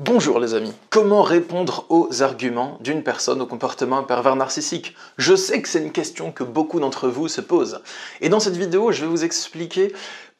Bonjour les amis, comment répondre aux arguments d'une personne au comportement pervers narcissique? Je sais que c'est une question que beaucoup d'entre vous se posent. Et dans cette vidéo, je vais vous expliquer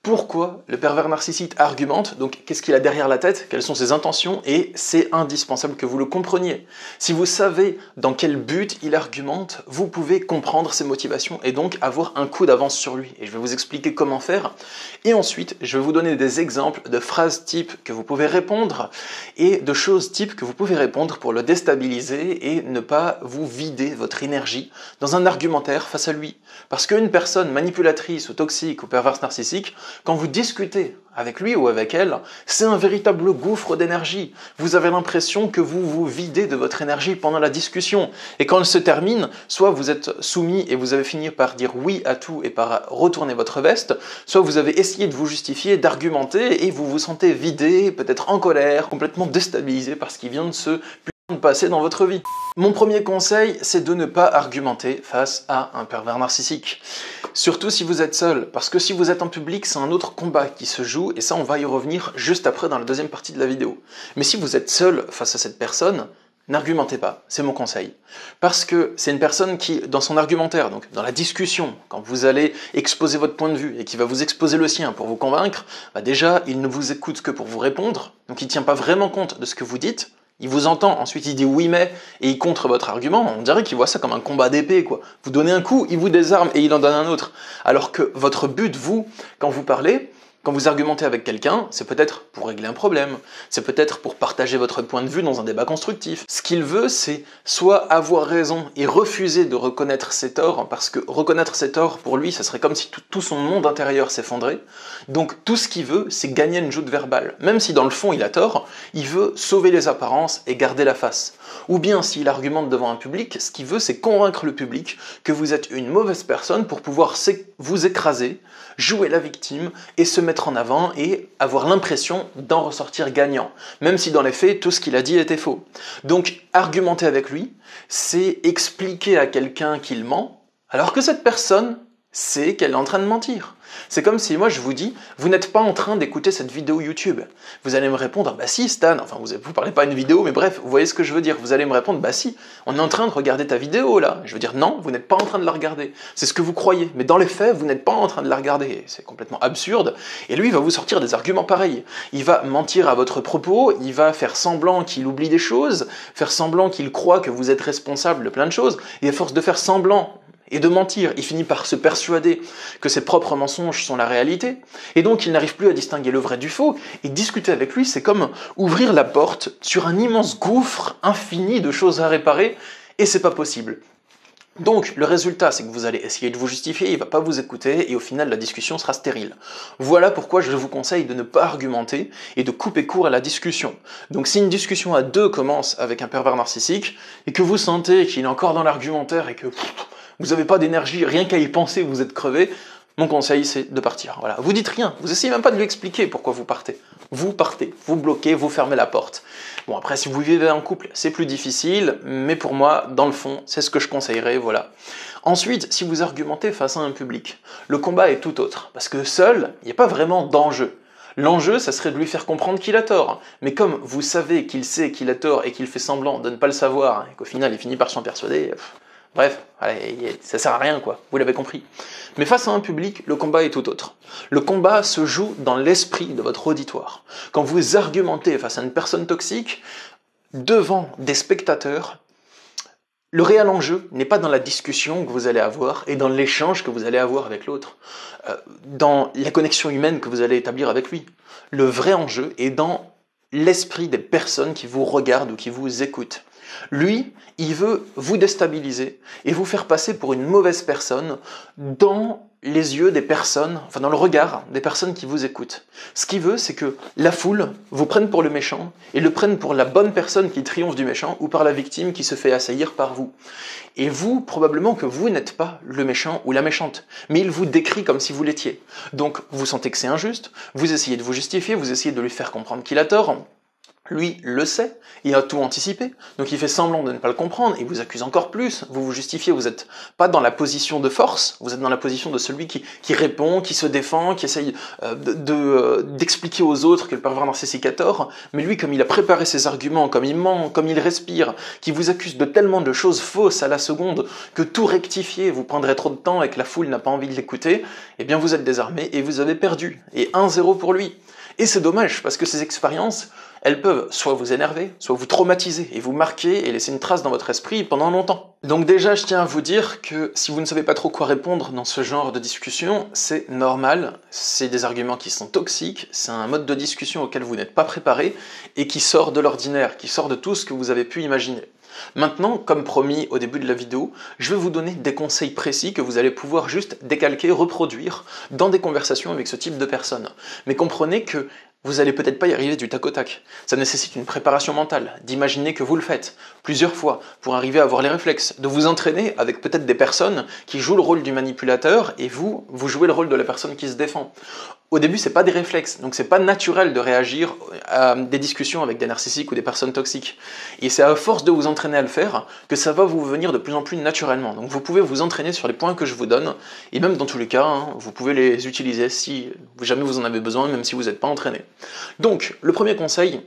pourquoi le pervers narcissique argumente, donc qu'est-ce qu'il a derrière la tête, quelles sont ses intentions, et c'est indispensable que vous le compreniez. Si vous savez dans quel but il argumente, vous pouvez comprendre ses motivations et donc avoir un coup d'avance sur lui. Et je vais vous expliquer comment faire. Et ensuite, je vais vous donner des exemples de phrases types que vous pouvez répondre et de choses types que vous pouvez répondre pour le déstabiliser et ne pas vous vider votre énergie dans un argumentaire face à lui. Parce qu'une personne manipulatrice ou toxique ou perverse narcissique, quand vous discutez avec lui ou avec elle, c'est un véritable gouffre d'énergie. Vous avez l'impression que vous vous videz de votre énergie pendant la discussion. Et quand elle se termine, soit vous êtes soumis et vous avez fini par dire oui à tout et par retourner votre veste, soit vous avez essayé de vous justifier, d'argumenter et vous vous sentez vidé, peut-être en colère, complètement déstabilisé par ce qui vient de se passer dans votre vie. Mon premier conseil, c'est de ne pas argumenter face à un pervers narcissique. Surtout si vous êtes seul, parce que si vous êtes en public, c'est un autre combat qui se joue, et ça on va y revenir juste après dans la deuxième partie de la vidéo. Mais si vous êtes seul face à cette personne, n'argumentez pas, c'est mon conseil. Parce que c'est une personne qui, dans son argumentaire, donc dans la discussion, quand vous allez exposer votre point de vue et qui va vous exposer le sien pour vous convaincre, déjà, il ne vous écoute que pour vous répondre, donc il ne tient pas vraiment compte de ce que vous dites. Il vous entend, ensuite il dit oui mais, et il contre votre argument, on dirait qu'il voit ça comme un combat d'épée, quoi. Vous donnez un coup, il vous désarme et il en donne un autre. Alors que votre but, vous, quand vous parlez, quand vous argumentez avec quelqu'un, c'est peut-être pour régler un problème, c'est peut-être pour partager votre point de vue dans un débat constructif. Ce qu'il veut, c'est soit avoir raison et refuser de reconnaître ses torts, parce que reconnaître ses torts, pour lui, ça serait comme si tout son monde intérieur s'effondrait. Donc tout ce qu'il veut, c'est gagner une joute verbale. Même si dans le fond il a tort, il veut sauver les apparences et garder la face. Ou bien s'il argumente devant un public, ce qu'il veut, c'est convaincre le public que vous êtes une mauvaise personne pour pouvoir vous écraser, jouer la victime et se mettre en avant et avoir l'impression d'en ressortir gagnant, même si dans les faits, tout ce qu'il a dit était faux. Donc, argumenter avec lui, c'est expliquer à quelqu'un qu'il ment, alors que cette personne sait qu'elle est en train de mentir. C'est comme si moi je vous dis, vous n'êtes pas en train d'écouter cette vidéo YouTube. Vous allez me répondre, bah si Stan, enfin vous parlez pas d'une vidéo, mais bref, vous voyez ce que je veux dire. Vous allez me répondre, bah si, on est en train de regarder ta vidéo là. Je veux dire, non, vous n'êtes pas en train de la regarder. C'est ce que vous croyez, mais dans les faits, vous n'êtes pas en train de la regarder. C'est complètement absurde. Et lui, il va vous sortir des arguments pareils. Il va mentir à votre propos, il va faire semblant qu'il oublie des choses, faire semblant qu'il croit que vous êtes responsable de plein de choses, et à force de faire semblant et de mentir, il finit par se persuader que ses propres mensonges sont la réalité, et donc il n'arrive plus à distinguer le vrai du faux, et discuter avec lui, c'est comme ouvrir la porte sur un immense gouffre infini de choses à réparer, et c'est pas possible. Donc, le résultat, c'est que vous allez essayer de vous justifier, il va pas vous écouter, et au final, la discussion sera stérile. Voilà pourquoi je vous conseille de ne pas argumenter et de couper court à la discussion. Donc, si une discussion à deux commence avec un pervers narcissique, et que vous sentez qu'il est encore dans l'argumentaire et que vous n'avez pas d'énergie, rien qu'à y penser, vous êtes crevé, mon conseil c'est de partir. Voilà. Vous dites rien, vous essayez même pas de lui expliquer pourquoi vous partez. Vous partez, vous bloquez, vous fermez la porte. Bon après si vous vivez en couple, c'est plus difficile, mais pour moi, dans le fond, c'est ce que je conseillerais, voilà. Ensuite, si vous argumentez face à un public, le combat est tout autre, parce que seul, il n'y a pas vraiment d'enjeu. L'enjeu, ça serait de lui faire comprendre qu'il a tort. Mais comme vous savez qu'il sait qu'il a tort et qu'il fait semblant de ne pas le savoir, et qu'au final il finit par s'en persuader, bref, allez, ça sert à rien quoi, vous l'avez compris. Mais face à un public, le combat est tout autre. Le combat se joue dans l'esprit de votre auditoire. Quand vous argumentez face à une personne toxique, devant des spectateurs, le réel enjeu n'est pas dans la discussion que vous allez avoir et dans l'échange que vous allez avoir avec l'autre, dans la connexion humaine que vous allez établir avec lui. Le vrai enjeu est dans l'esprit des personnes qui vous regardent ou qui vous écoutent. Lui, il veut vous déstabiliser et vous faire passer pour une mauvaise personne dans les yeux des personnes, enfin dans le regard des personnes qui vous écoutent. Ce qu'il veut, c'est que la foule vous prenne pour le méchant et le prenne pour la bonne personne qui triomphe du méchant ou par la victime qui se fait assaillir par vous. Et vous, probablement que vous n'êtes pas le méchant ou la méchante, mais il vous décrit comme si vous l'étiez. Donc vous sentez que c'est injuste, vous essayez de vous justifier, vous essayez de lui faire comprendre qu'il a tort, Lui le sait, il a tout anticipé, donc il fait semblant de ne pas le comprendre, il vous accuse encore plus, vous vous justifiez, vous n'êtes pas dans la position de force, vous êtes dans la position de celui qui répond, qui se défend, qui essaye d'expliquer aux autres que le pervers narcissique a tort, mais lui, comme il a préparé ses arguments, comme il ment, comme il respire, qui vous accuse de tellement de choses fausses à la seconde, que tout rectifier vous prendrait trop de temps et que la foule n'a pas envie de l'écouter, eh bien vous êtes désarmé et vous avez perdu, et 1-0 pour lui. Et c'est dommage, parce que ces expériences, elles peuvent soit vous énerver, soit vous traumatiser, et vous marquer et laisser une trace dans votre esprit pendant longtemps. Donc déjà, je tiens à vous dire que si vous ne savez pas trop quoi répondre dans ce genre de discussion, c'est normal, c'est des arguments qui sont toxiques, c'est un mode de discussion auquel vous n'êtes pas préparé, et qui sort de l'ordinaire, qui sort de tout ce que vous avez pu imaginer. Maintenant, comme promis au début de la vidéo, je vais vous donner des conseils précis que vous allez pouvoir juste décalquer, reproduire dans des conversations avec ce type de personnes. Mais comprenez que vous allez peut-être pas y arriver du tac au tac. Ça nécessite une préparation mentale, d'imaginer que vous le faites plusieurs fois pour arriver à avoir les réflexes, de vous entraîner avec peut-être des personnes qui jouent le rôle du manipulateur et vous jouez le rôle de la personne qui se défend. Au début, c'est pas des réflexes, donc c'est pas naturel de réagir à des discussions avec des narcissiques ou des personnes toxiques. Et c'est à force de vous entraîner à le faire que ça va vous venir de plus en plus naturellement. Donc vous pouvez vous entraîner sur les points que je vous donne, et même dans tous les cas, vous pouvez les utiliser si jamais vous en avez besoin, même si vous n'êtes pas entraîné. Donc, le premier conseil,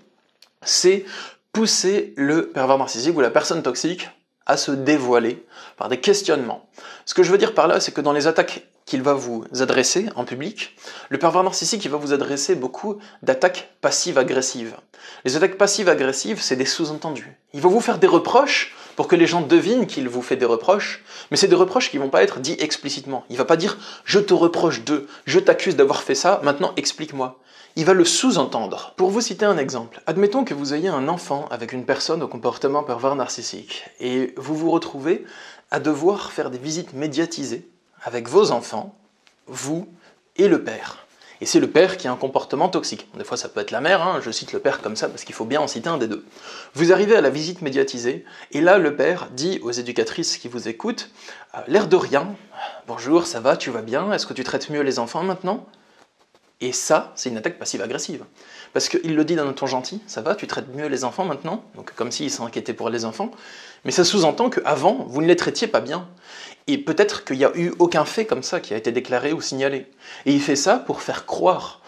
c'est pousser le pervers narcissique ou la personne toxique à se dévoiler par des questionnements. Ce que je veux dire par là, c'est que dans les attaques qu'il va vous adresser en public, le pervers narcissique il va vous adresser beaucoup d'attaques passives-agressives. Les attaques passives-agressives, c'est des sous-entendus. Il va vous faire des reproches pour que les gens devinent qu'il vous fait des reproches, mais c'est des reproches qui ne vont pas être dits explicitement. Il ne va pas dire « je te reproche de, je t'accuse d'avoir fait ça, maintenant explique-moi ». Il va le sous-entendre. Pour vous citer un exemple, admettons que vous ayez un enfant avec une personne au comportement pervers narcissique, et vous vous retrouvez à devoir faire des visites médiatisées avec vos enfants, vous et le père. Et c'est le père qui a un comportement toxique. Des fois ça peut être la mère, je cite le père comme ça parce qu'il faut bien en citer un des deux. Vous arrivez à la visite médiatisée, et là le père dit aux éducatrices qui vous écoutent, l'air de rien, bonjour, ça va, tu vas bien, est-ce que tu traites mieux les enfants maintenant ? Et ça, c'est une attaque passive-agressive. Parce qu'il le dit d'un ton gentil, ça va, tu traites mieux les enfants maintenant, donc comme s'il s'inquiétait pour les enfants, mais ça sous-entend qu'avant, vous ne les traitiez pas bien. Et peut-être qu'il n'y a eu aucun fait comme ça qui a été déclaré ou signalé. Et il fait ça pour faire croire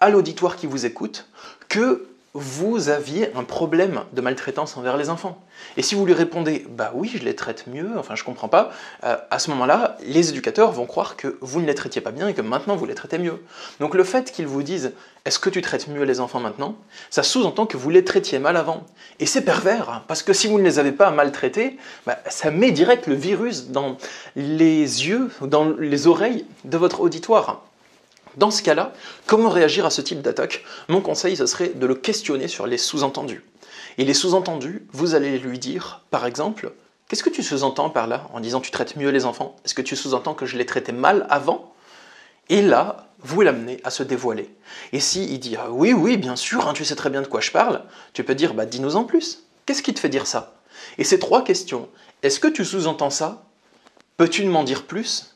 à l'auditoire qui vous écoute que vous aviez un problème de maltraitance envers les enfants. Et si vous lui répondez « bah oui, je les traite mieux, enfin je comprends pas », à ce moment-là, les éducateurs vont croire que vous ne les traitiez pas bien et que maintenant vous les traitez mieux. Donc le fait qu'ils vous disent « est-ce que tu traites mieux les enfants maintenant ?» ça sous-entend que vous les traitiez mal avant. Et c'est pervers, parce que si vous ne les avez pas maltraités, ça met direct le virus dans les yeux, dans les oreilles de votre auditoire. Dans ce cas-là, comment réagir à ce type d'attaque? Mon conseil, ce serait de le questionner sur les sous-entendus. Et les sous-entendus, vous allez lui dire, par exemple, « Qu'est-ce que tu sous-entends par là en disant tu traites mieux les enfants? Est-ce que tu sous-entends que je les traitais mal avant ?» Et là, vous l'amenez à se dévoiler. Et s'il dit « oui, oui, bien sûr, tu sais très bien de quoi je parle », tu peux dire « dis-nous en plus. Qu'est-ce qui te fait dire ça ?» Et ces trois questions, « Est-ce que tu sous-entends ça? Peux-tu m'en dire plus? »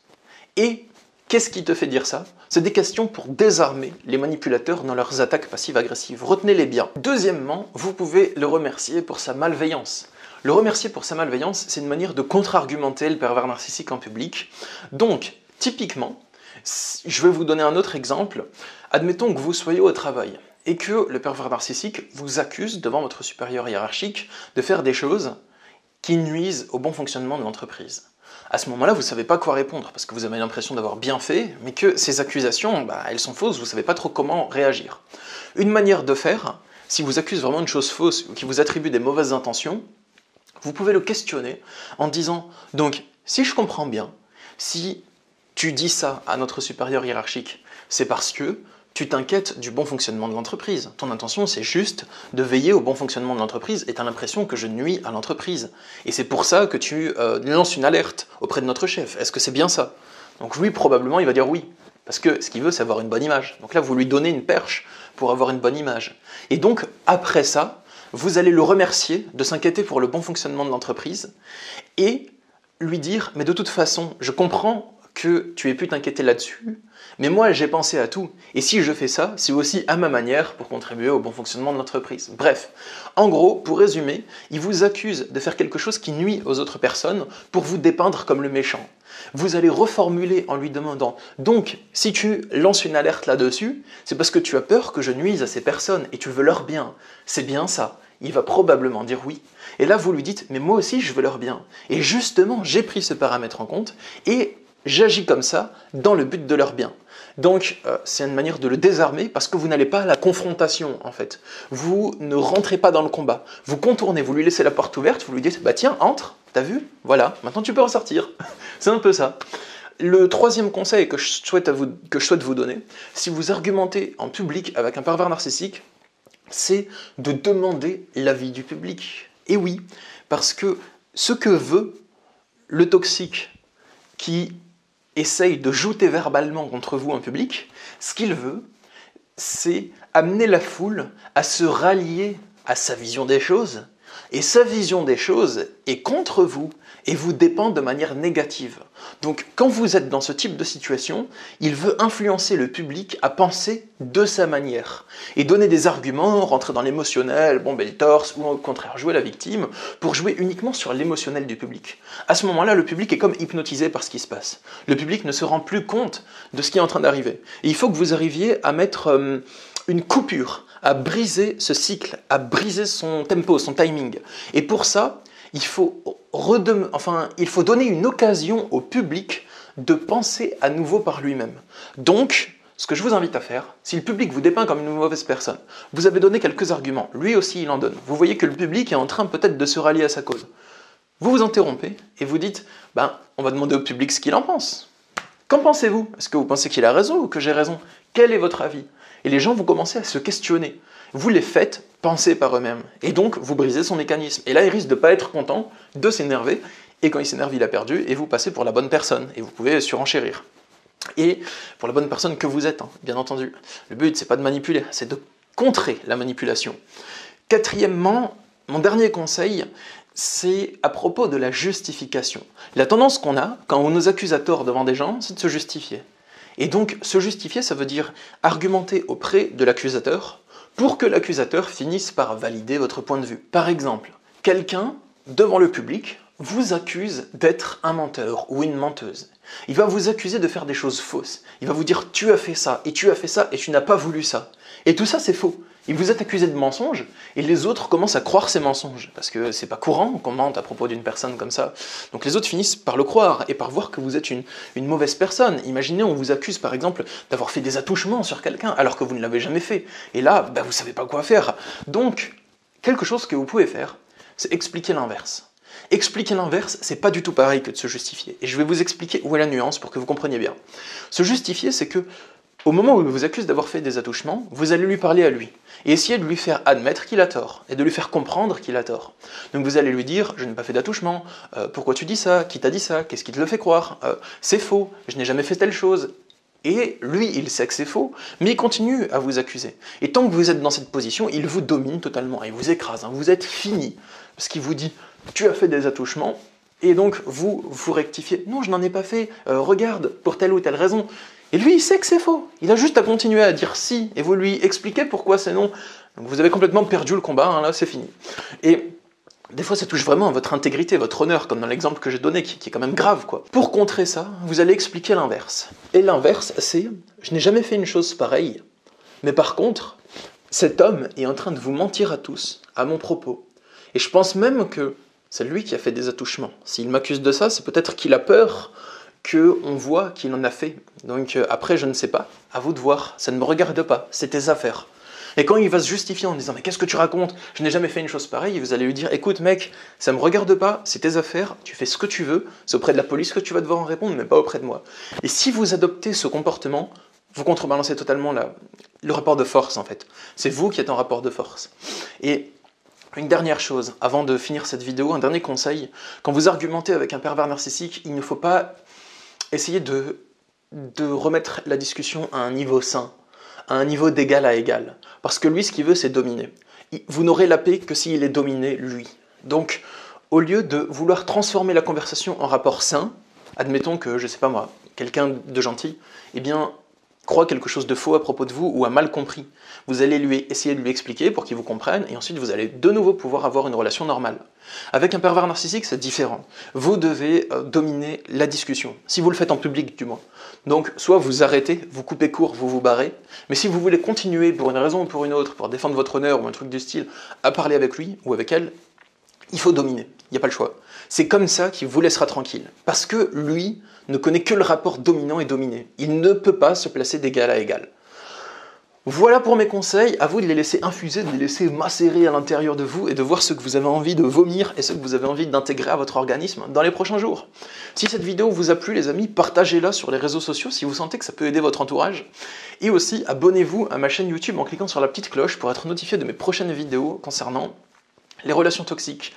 Et qu'est-ce qui te fait dire ça? C'est des questions pour désarmer les manipulateurs dans leurs attaques passives-agressives. Retenez-les bien. Deuxièmement, vous pouvez le remercier pour sa malveillance. Le remercier pour sa malveillance, c'est une manière de contre-argumenter le pervers narcissique en public. Donc, typiquement, je vais vous donner un autre exemple. Admettons que vous soyez au travail et que le pervers narcissique vous accuse devant votre supérieur hiérarchique de faire des choses qui nuisent au bon fonctionnement de l'entreprise. À ce moment-là, vous ne savez pas quoi répondre, parce que vous avez l'impression d'avoir bien fait, mais que ces accusations, elles sont fausses, vous ne savez pas trop comment réagir. Une manière de faire, si vous accuse vraiment une chose fausse, ou qui vous attribue des mauvaises intentions, vous pouvez le questionner en disant « Donc, si je comprends bien, si tu dis ça à notre supérieur hiérarchique, c'est parce que tu t'inquiètes du bon fonctionnement de l'entreprise. Ton intention, c'est juste de veiller au bon fonctionnement de l'entreprise et tu as l'impression que je nuis à l'entreprise. Et c'est pour ça que tu lances une alerte auprès de notre chef. Est-ce que c'est bien ça? » Donc lui, probablement, il va dire oui. Parce que ce qu'il veut, c'est avoir une bonne image. Donc là, vous lui donnez une perche pour avoir une bonne image. Et donc, après ça, vous allez le remercier de s'inquiéter pour le bon fonctionnement de l'entreprise et lui dire « Mais de toute façon, je comprends que tu aies pu t'inquiéter là-dessus, mais moi j'ai pensé à tout, et si je fais ça, c'est aussi à ma manière pour contribuer au bon fonctionnement de l'entreprise. Bref, en gros, pour résumer, il vous accuse de faire quelque chose qui nuit aux autres personnes pour vous dépeindre comme le méchant. Vous allez reformuler en lui demandant « Donc, si tu lances une alerte là-dessus, c'est parce que tu as peur que je nuise à ces personnes et tu veux leur bien. C'est bien ça ?» Il va probablement dire oui. Et là, vous lui dites « Mais moi aussi, je veux leur bien. Et justement, j'ai pris ce paramètre en compte et j'agis comme ça dans le but de leur bien. » Donc, c'est une manière de le désarmer parce que vous n'allez pas à la confrontation, en fait. Vous ne rentrez pas dans le combat. Vous contournez, vous lui laissez la porte ouverte, vous lui dites « Bah tiens, entre, t'as vu? Voilà, maintenant tu peux ressortir. » C'est un peu ça. Le troisième conseil que je souhaite vous donner, si vous argumentez en public avec un pervers narcissique, c'est de demander l'avis du public. Et oui, parce que ce que veut le toxique qui essaye de jouter verbalement contre vous en public, ce qu'il veut, c'est amener la foule à se rallier à sa vision des choses, et sa vision des choses est contre vous et vous dépend de manière négative. Donc quand vous êtes dans ce type de situation, il veut influencer le public à penser de sa manière et donner des arguments, rentrer dans l'émotionnel, bomber le torse ou au contraire jouer la victime pour jouer uniquement sur l'émotionnel du public. À ce moment-là, le public est comme hypnotisé par ce qui se passe. Le public ne se rend plus compte de ce qui est en train d'arriver. Et il faut que vous arriviez à mettre une coupure, à briser ce cycle, à briser son tempo, son timing. Et pour ça, il faut donner une occasion au public de penser à nouveau par lui-même. Donc, ce que je vous invite à faire, si le public vous dépeint comme une mauvaise personne, vous avez donné quelques arguments, lui aussi il en donne, vous voyez que le public est en train peut-être de se rallier à sa cause. Vous vous interrompez et vous dites, on va demander au public ce qu'il en pense. Qu'en pensez-vous? Est-ce que vous pensez qu'il a raison ou que j'ai raison? Quel est votre avis? Et les gens, vous commencez à se questionner. Vous les faites penser par eux-mêmes. Et donc, vous brisez son mécanisme. Et là, il risque de ne pas être content, de s'énerver. Et quand il s'énerve, il a perdu. Et vous passez pour la bonne personne. Et vous pouvez surenchérir. Et pour la bonne personne que vous êtes, bien entendu. Le but, c'est pas de manipuler, c'est de contrer la manipulation. Quatrièmement, mon dernier conseil, c'est à propos de la justification. La tendance qu'on a, quand on nous accuse à tort devant des gens, c'est de se justifier. Et donc, se justifier, ça veut dire argumenter auprès de l'accusateur pour que l'accusateur finisse par valider votre point de vue. Par exemple, quelqu'un, devant le public, vous accuse d'être un menteur ou une menteuse. Il va vous accuser de faire des choses fausses. Il va vous dire « tu as fait ça, et tu as fait ça, et tu n'as pas voulu ça ». Et tout ça, c'est faux. Il vous êtes accusé de mensonge, et les autres commencent à croire ces mensonges. Parce que c'est pas courant qu'on mente à propos d'une personne comme ça. Donc les autres finissent par le croire, et par voir que vous êtes une mauvaise personne. Imaginez, on vous accuse par exemple d'avoir fait des attouchements sur quelqu'un, alors que vous ne l'avez jamais fait. Et là, vous savez pas quoi faire. Donc, quelque chose que vous pouvez faire, c'est expliquer l'inverse. Expliquer l'inverse, c'est pas du tout pareil que de se justifier. Et je vais vous expliquer où est la nuance pour que vous compreniez bien. Se justifier, c'est que au moment où il vous accuse d'avoir fait des attouchements, vous allez lui parler à lui et essayer de lui faire admettre qu'il a tort et de lui faire comprendre qu'il a tort. Donc vous allez lui dire « je n'ai pas fait d'attouchement, pourquoi tu dis ça, qui t'a dit ça, qu'est-ce qui te le fait croire, c'est faux, je n'ai jamais fait telle chose ». Et lui, il sait que c'est faux, mais il continue à vous accuser. Et tant que vous êtes dans cette position, il vous domine totalement, il vous écrase, vous êtes fini. Parce qu'il vous dit « tu as fait des attouchements », et donc vous rectifiez « non, je n'en ai pas fait, regarde, pour telle ou telle raison ». Et lui, il sait que c'est faux. Il a juste à continuer à dire si, et vous lui expliquez pourquoi c'est non. Donc vous avez complètement perdu le combat, là c'est fini. Et des fois, ça touche vraiment à votre intégrité, votre honneur, comme dans l'exemple que j'ai donné, qui est quand même grave, quoi. Pour contrer ça, vous allez expliquer l'inverse. Et l'inverse, c'est « je n'ai jamais fait une chose pareille, mais par contre, cet homme est en train de vous mentir à tous, à mon propos. Et je pense même que c'est lui qui a fait des attouchements. S'il m'accuse de ça, c'est peut-être qu'il a peur qu'on voit qu'il en a fait. Donc après, je ne sais pas, à vous de voir, ça ne me regarde pas, c'est tes affaires. » Et quand il va se justifier en disant « mais qu'est-ce que tu racontes? Je n'ai jamais fait une chose pareille », vous allez lui dire « écoute mec, ça ne me regarde pas, c'est tes affaires, tu fais ce que tu veux, c'est auprès de la police que tu vas devoir en répondre, mais pas auprès de moi. » Et si vous adoptez ce comportement, vous contrebalancez totalement le rapport de force en fait. C'est vous qui êtes en rapport de force. Et une dernière chose, avant de finir cette vidéo, un dernier conseil, quand vous argumentez avec un pervers narcissique, il ne faut pas essayer de remettre la discussion à un niveau sain, à un niveau d'égal à égal. Parce que lui, ce qu'il veut, c'est dominer. Vous n'aurez la paix que s'il est dominé, lui. Donc, au lieu de vouloir transformer la conversation en rapport sain, Admettons que, je sais pas moi, quelqu'un de gentil, eh bien, croit quelque chose de faux à propos de vous ou a mal compris. Vous allez essayer de lui expliquer pour qu'il vous comprenne et ensuite vous allez de nouveau pouvoir avoir une relation normale. Avec un pervers narcissique, c'est différent. Vous devez dominer la discussion, si vous le faites en public du moins. Donc, soit vous arrêtez, vous coupez court, vous vous barrez, mais si vous voulez continuer pour une raison ou pour une autre, pour défendre votre honneur ou un truc du style, à parler avec lui ou avec elle, il faut dominer, il n'y a pas le choix. C'est comme ça qu'il vous laissera tranquille. Parce que lui ne connaît que le rapport dominant et dominé. Il ne peut pas se placer d'égal à égal. Voilà pour mes conseils, à vous de les laisser infuser, de les laisser macérer à l'intérieur de vous et de voir ce que vous avez envie de vomir et ce que vous avez envie d'intégrer à votre organisme dans les prochains jours. Si cette vidéo vous a plu les amis, partagez-la sur les réseaux sociaux si vous sentez que ça peut aider votre entourage. Et aussi, abonnez-vous à ma chaîne YouTube en cliquant sur la petite cloche pour être notifié de mes prochaines vidéos concernant les relations toxiques.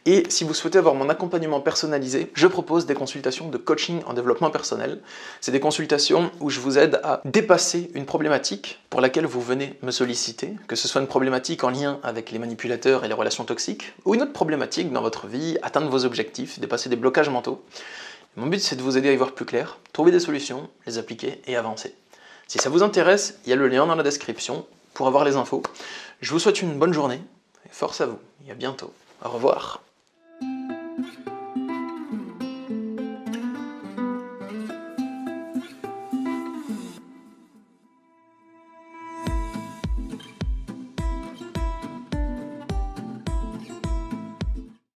Et si vous souhaitez avoir mon accompagnement personnalisé, je propose des consultations de coaching en développement personnel. C'est des consultations où je vous aide à dépasser une problématique pour laquelle vous venez me solliciter, que ce soit une problématique en lien avec les manipulateurs et les relations toxiques, ou une autre problématique dans votre vie, atteindre vos objectifs, dépasser des blocages mentaux. Mon but c'est de vous aider à y voir plus clair, trouver des solutions, les appliquer et avancer. Si ça vous intéresse, il y a le lien dans la description pour avoir les infos. Je vous souhaite une bonne journée, et force à vous, et à bientôt. Au revoir.